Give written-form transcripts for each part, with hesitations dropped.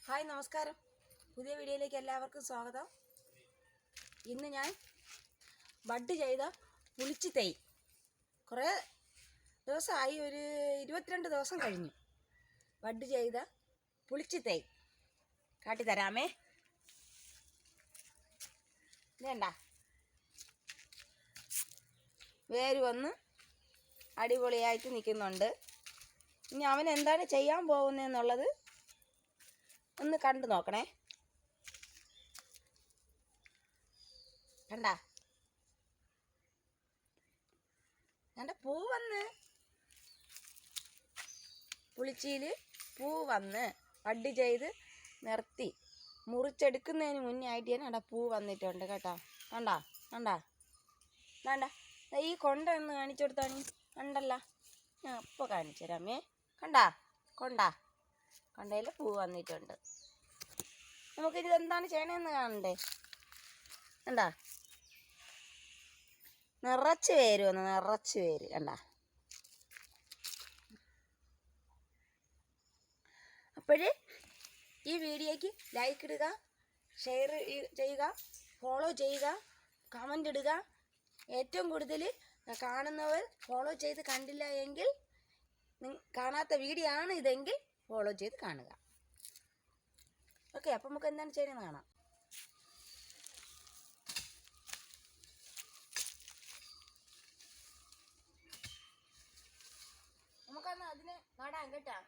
Hi നമസ്കാരം. പുതിയ വീഡിയോയിലേക്ക് എല്ലാവർക്കും സ്വാഗതം. ഇന്ന് ഞാൻ ബഡ് ചെയ്ത പുളിച്ചി തൈ കുറേ ദിവസമായി, ഒരു 22 ദിവസം കഴിഞ്ഞു. ബഡ് ചെയ്ത പുളിച്ചി തൈ കാട്ടിത്തരാമേ. വേണ്ട വേര് വന്ന് അടിപൊളിയായിട്ട് നിൽക്കുന്നുണ്ട്. ഇനി അവൻ എന്താണ് ചെയ്യാൻ പോകുന്നതെന്നുള്ളത് ഒന്ന് കണ്ടു നോക്കണേ. കണ്ട പൂ വന്ന് പുളിച്ചിയിൽ പൂ വന്ന് ബഡ് ചെയ്ത് നിർത്തി മുറിച്ചെടുക്കുന്നതിന് മുന്നേ ആയിട്ട് തന്നെ പൂ വന്നിട്ടുണ്ട് കേട്ടോ. കണ്ടാ കണ്ടാ വേണ്ട ഈ കൊണ്ട ഒന്ന് കാണിച്ചു കൊടുത്താണ്. കണ്ടല്ല, ഞാൻ ഇപ്പോൾ കാണിച്ചു തരാമേ. കണ്ടാ കൊണ്ടയിൽ പൂ വന്നിട്ടുണ്ട്. നമുക്കിത് എന്താണ് ചെയ്യണമെന്ന് കാണണ്ടേ. കണ്ടാ നിറച്ച് പേര് വന്നു, നിറച്ച് പേര്. കണ്ടാ അപ്പോഴേ ഈ വീഡിയോയ്ക്ക് ലൈക്ക് ഇടുക, ഷെയർ ചെയ്യുക, ഫോളോ ചെയ്യുക, കമൻ്റ് ഇടുക. ഏറ്റവും കൂടുതൽ കാണുന്നവർ ഫോളോ ചെയ്ത് കണ്ടില്ല എങ്കിൽ, കാണാത്ത വീഡിയോ ആണ് ഇതെങ്കിൽ ഫോളോ ചെയ്ത് കാണുക. ഓക്കെ, അപ്പം നമുക്ക് എന്താണ് ചെയ്യണമെന്ന് കാണാം. നമുക്കന്ന് അതിനെ നടാൻ കേട്ടാ.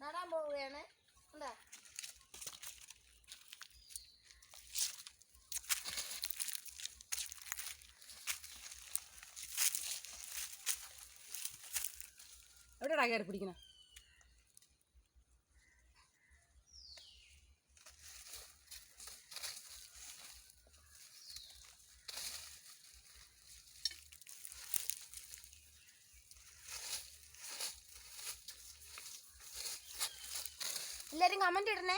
നടാൻ പോവുകയാണ്. എന്താ എവിടെയാ കയറി പിടിക്കണ? എല്ലാവരും കമൻ്റ് ഇടണേ,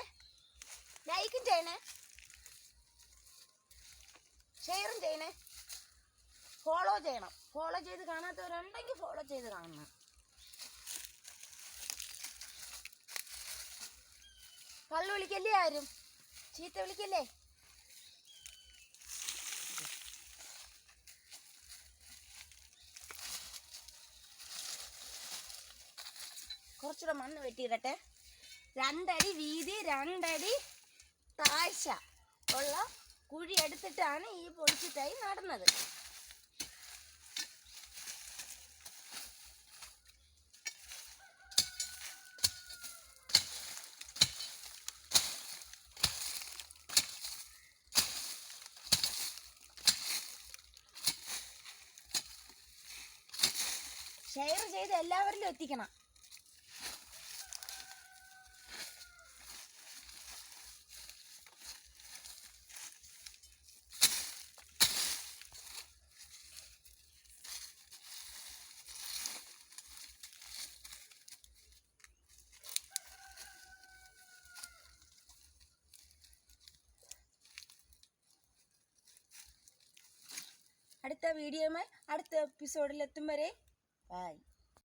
ലൈക്കും ചെയ്യണേ, ഷെയറും ചെയ്യണേ, ഫോളോ ചെയ്യണം. ഫോളോ ചെയ്ത് കാണാത്തവരുണ്ടെങ്കിൽ ഫോളോ ചെയ്ത് കാണണം. കള്ളു വിളിക്കല്ലേ, ആരും ചീത്ത വിളിക്കല്ലേ. കുറച്ചുകൂടെ മണ്ണ് വെട്ടിയിടട്ടെ. 2 അടി വീതി 2 അടി താഴ്ച ഉള്ള കുഴി എടുത്തിട്ടാണ് ഈ പൊളിച്ചി തൈ നടുന്നത്. ഷെയർ ചെയ്ത് എല്ലാവരിലും എത്തിക്കണം. അടുത്ത വീഡിയോയുമായി അടുത്ത എപ്പിസോഡിൽ എത്തും വരെ ബൈ.